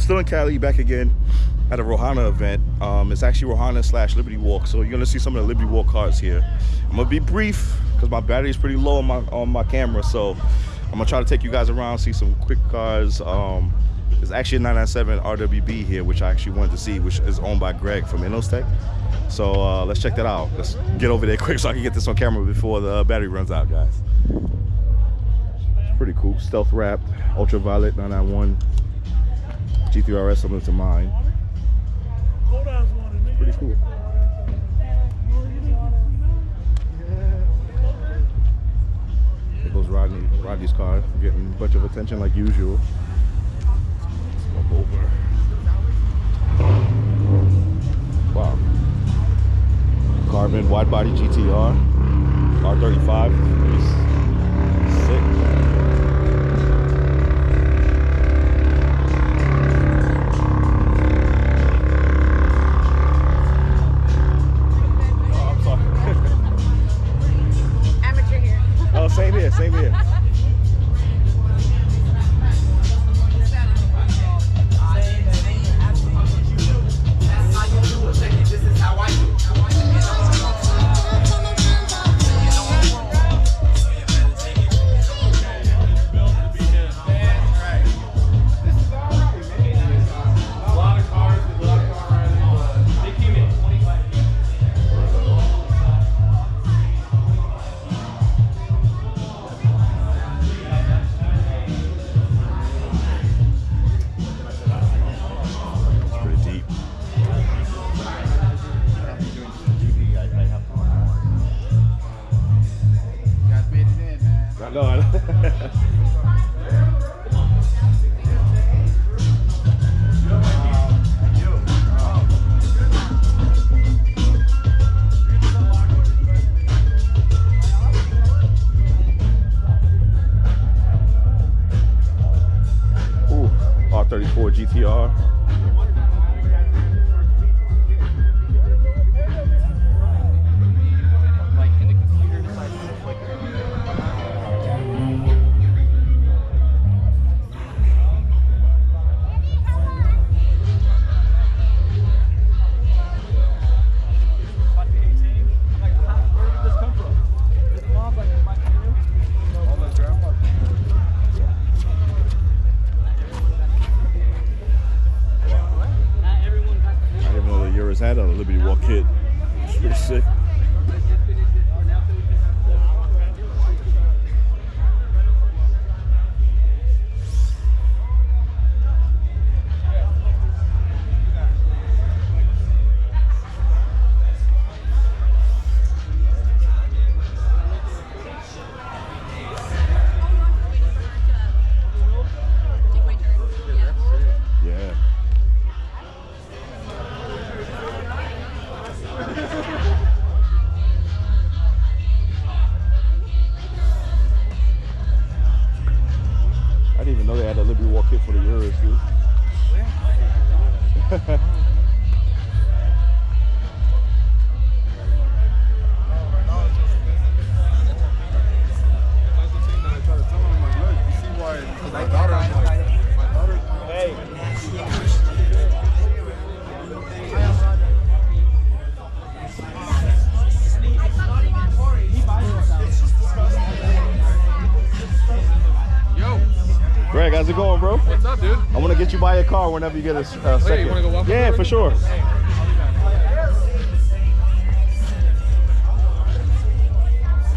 still in Cali, back again at a Rohana event. It's actually Rohana / Liberty Walk, so you're gonna see some of the Liberty Walk cars here. I'm gonna be brief because my battery is pretty low on my camera, so I'm gonna try to take you guys around, see some quick cars. There's actually a 997 RWB here, which I actually wanted to see, which is owned by Greg from Innostech. So let's check that out. Let's get over there quick so I can get this on camera before the battery runs out, guys. It's pretty cool. Stealth wrapped, ultraviolet 991 G3RS, similar to mine. Pretty cool. There goes Rodney's car, getting a bunch of attention like usual. Let's go over. Wow. Carbon wide body GTR, R35. Sick. Oh, I'm sorry. Amateur here. Oh, same here, same here. R34 GTR. Had on a Liberty Walk kit. It's pretty sick. Yeah. I didn't even know they had a Liberty Walk kit for the Euros, dude. Hey. Greg, how's it going, bro? What's up, dude? I want to get you by a car whenever you get a second. Hey, you want to go walk? Yeah, for sure.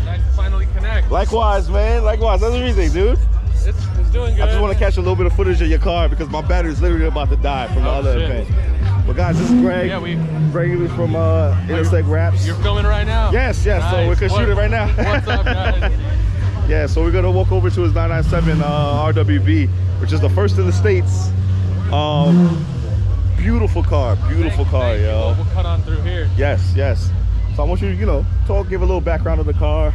Nice to finally connect. Likewise, man. Likewise. How's everything, dude? It's doing good. I just want to catch a little bit of footage of your car because my battery is literally about to die from the other event. But guys, this is Greg. Yeah, Greg is from Intersect Wraps. You're filming right now? Yes, yes. Nice. So we can shoot it right now. What's up, guys? Yeah, so we're gonna walk over to his 997 RWB, which is the first in the States. Beautiful car, beautiful car, yo. We'll cut on through here. Yes, yes. So I want you to, talk, give a little background of the car.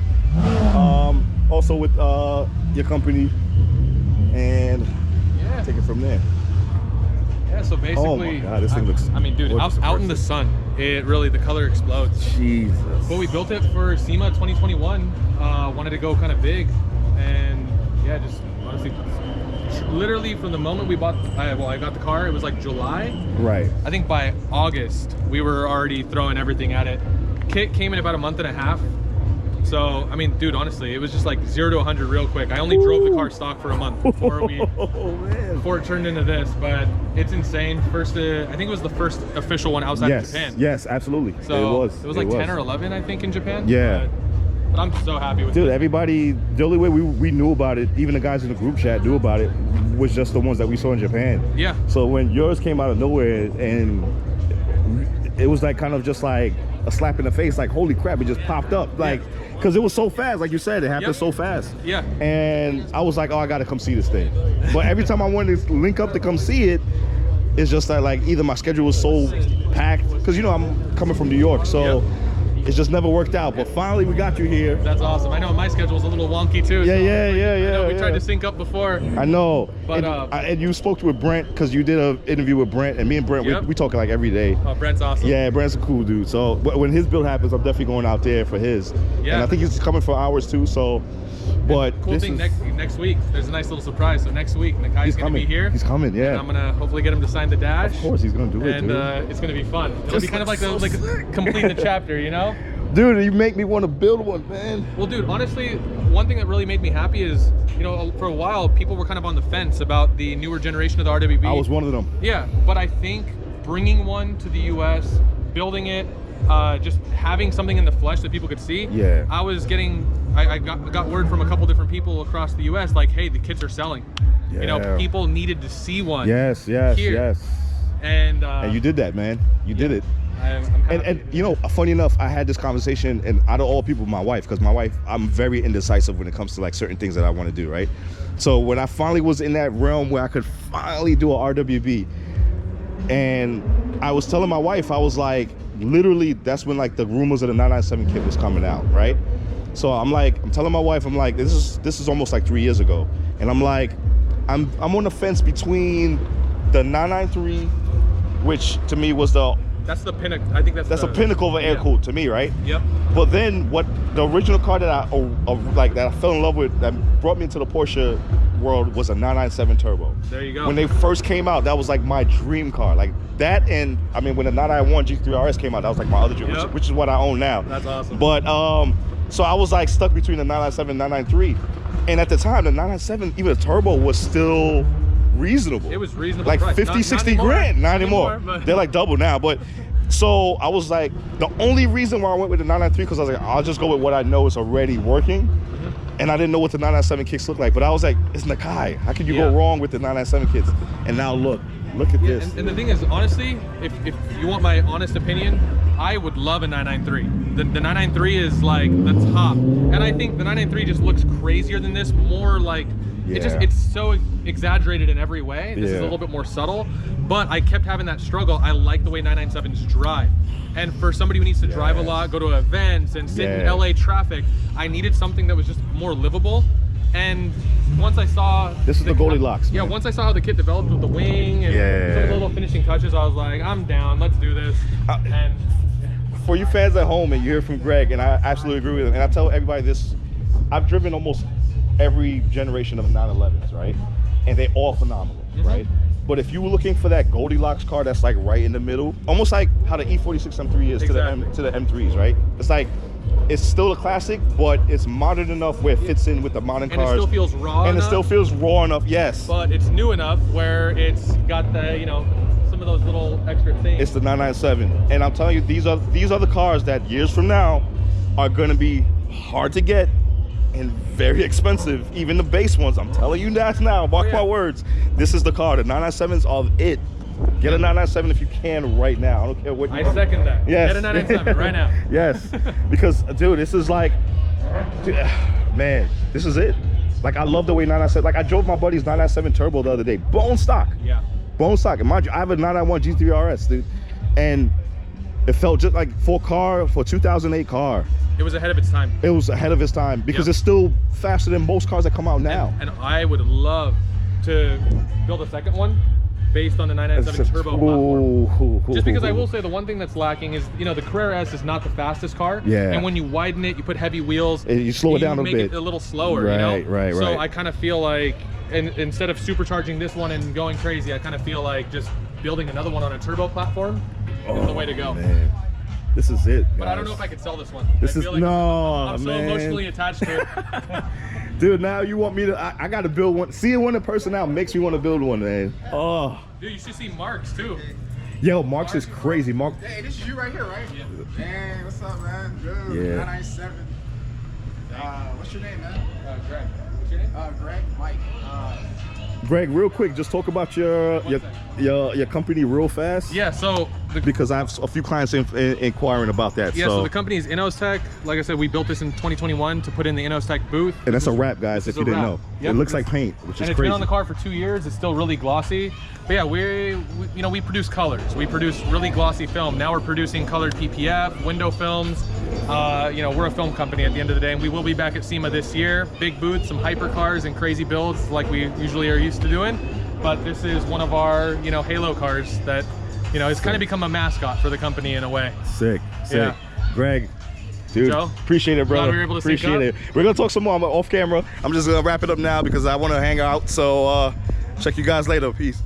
Also with your company, and take it from there. Yeah, so basically, oh my God, this thing looks. I mean, dude, out in the sun, the color explodes. Jesus. But we built it for SEMA 2021. Wanted to go kind of big, and yeah, just honestly literally from the moment we bought, I got the car, it was like July. Right. I think by August, we were already throwing everything at it. Kit came in about a month and a half. So, I mean, dude, honestly, it was just like 0 to 100 real quick. I only drove the car stock for a month before before it turned into this, but it's insane. I think it was the first official one outside of Japan. Yes, absolutely. So it was like 10 or 11, I think, in Japan. Yeah. But I'm so happy with it. Dude, everybody, the only way we knew about it, even the guys in the group chat knew about it, was just the ones that we saw in Japan. Yeah. So when yours came out of nowhere, and it was like kind of just like a slap in the face, like holy crap, it just popped up, like, because it was so fast, like you said, it happened so fast. Yeah. And I was like, oh, I gotta come see this thing. But every time I wanted to link up to come see it, it's just that like either my schedule was so packed, because you know I'm coming from New York, so it just never worked out. But finally we got you here. That's awesome. I know my schedule was a little wonky too. Yeah, so yeah. I know we tried to sync up before. I know. But and you spoke with Brent, because you did an interview with Brent, and me and Brent, we talking like every day. Oh, Brent's awesome. Yeah, Brent's a cool dude. So when his build happens, I'm definitely going out there for his. Yeah. And I think he's coming for hours too. So, but cool thing, next week there's a nice little surprise. So next week Nakai's gonna be here. He's coming, yeah. And I'm gonna hopefully get him to sign the dash. Of course, he's gonna do it, and it's gonna be fun. It'll be kind of like complete the chapter, you know. Dude, you make me want to build one, man. Well, dude, honestly, one thing that really made me happy is, you know, for a while, people were kind of on the fence about the newer generation of the RWB. I was one of them. Yeah, but I think bringing one to the US, building it, just having something in the flesh that people could see. Yeah. I got word from a couple different people across the US, like, hey, the kits are selling. Yeah. You know, people needed to see one. Yes. And you did that, man. You did it. And you know, funny enough, I had this conversation, and out of all people, my wife, because my wife, I'm very indecisive when it comes to like certain things that I want to do, right? So when I finally was in that realm where I could finally do a RWB, and I was telling my wife, I was like, literally, that's when like the rumors of the 997 kit was coming out, right? So I'm telling my wife, I'm like, this is almost like 3 years ago, and I'm like, I'm on the fence between the 993, which to me was that's the pinnacle. I think that's a pinnacle of an air cooled to me, right? Yep. But then what the original car that I fell in love with, that brought me into the Porsche world, was a 997 turbo. There you go. When they first came out, that was like my dream car. Like that, and I mean when the 991 G3 RS came out, that was like my other dream, which is what I own now. That's awesome. But so I was like stuck between the 997 and 993, and at the time the 997, even the turbo, was still reasonable. It was reasonable, like price. 50, not 60 anymore. grand, not anymore. But They're like double now. But so I was like, the only reason why I went with the 993, because I was like, I'll just go with what I know is already working. And I didn't know what the 997 kicks look like, but I was like, it's Nakai. How could you go wrong with the 997 kits? And now look at this. And the thing is, honestly, if you want my honest opinion, I would love a 993. The 993 is like the top, and I think the 993 just looks crazier than this. More like it's so exaggerated in every way. This is a little bit more subtle, but I kept having that struggle. I like the way 997s drive, and for somebody who needs to drive a lot, go to events, and sit in LA traffic, I needed something that was just more livable. And once I saw this is the Goldilocks. Yeah, once I saw how the kit developed with the wing and some of the little finishing touches, I was like, I'm down. Let's do this. And for you fans at home, and you hear from Greg, and I absolutely agree with him. And I tell everybody this: I've driven almost every generation of 911s, right? And they're all phenomenal, right? But if you were looking for that Goldilocks car that's like right in the middle, almost like how the E46 M3 is to the M3s, right? It's like, it's still a classic, but it's modern enough where it fits in with the modern cars. And it still feels raw enough. And it still feels raw enough, yes. But it's new enough where it's got the, you know, some of those little extra things. It's the 997. And I'm telling you, these are the cars that years from now are gonna be hard to get and very expensive. Even the base ones, I'm telling you that now, mark my words. This is the car. The 997s are it. Get a 997 if you can right now. I don't care what you I second that. Yes. Get a 997 right now. Yes. Because, dude, this is like, dude, man, this is it. Like, I love the way 997, like I drove my buddy's 997 turbo the other day, bone stock. Yeah. Bone stock. And mind you, I have a 991 G3 RS, dude. And it felt just like for 2008 car. It was ahead of its time. It was ahead of its time because it's still faster than most cars that come out now. And I would love to build a second one based on the 997 turbo platform. Just because I will say the one thing that's lacking is, you know, the Carrera S is not the fastest car. Yeah. And when you widen it, you put heavy wheels. You slow it down a bit. You make it a little slower, right, you know? Right. So I kind of feel like instead of supercharging this one and going crazy, I kind of feel like just building another one on a turbo platform is the way to go. Man. This is it, guys. But I don't know if I could sell this one. This is, like no, I'm so man. emotionally attached to it. Dude, now you want me to, I got to build one. Seeing one in person now makes me want to build one, man. Oh. Dude, you should see Mark's too. Yo, Mark's is crazy. Mark. Hey, this is you right here, right? Yeah. Dang, what's up, man? Dude, Yeah. 997. What's your name, man? Greg. What's your name? Greg, Mike. Greg, real quick, just talk about your company real fast. Yeah, so Because I have a few clients inquiring about that. so the company is InnosTech. Like I said, we built this in 2021 to put in the InnosTech booth. And that's a wrap, guys, if you didn't know. Yep. It looks like paint, which is And it's crazy. been on the car for 2 years. It's still really glossy. But yeah, we produce colors. We produce really glossy film. Now we're producing colored PPF, window films. We're a film company at the end of the day, and we will be back at SEMA this year. Big booth, some hypercars and crazy builds like we usually are used to doing. But this is one of our, halo cars that, has kind of become a mascot for the company in a way. Sick. Yeah. Greg, dude, Joe, appreciate it, brother. glad we were able to sync Appreciate up. it. We're gonna talk some more. I'm off camera. I'm just gonna wrap it up now because I want to hang out. So check you guys later. Peace.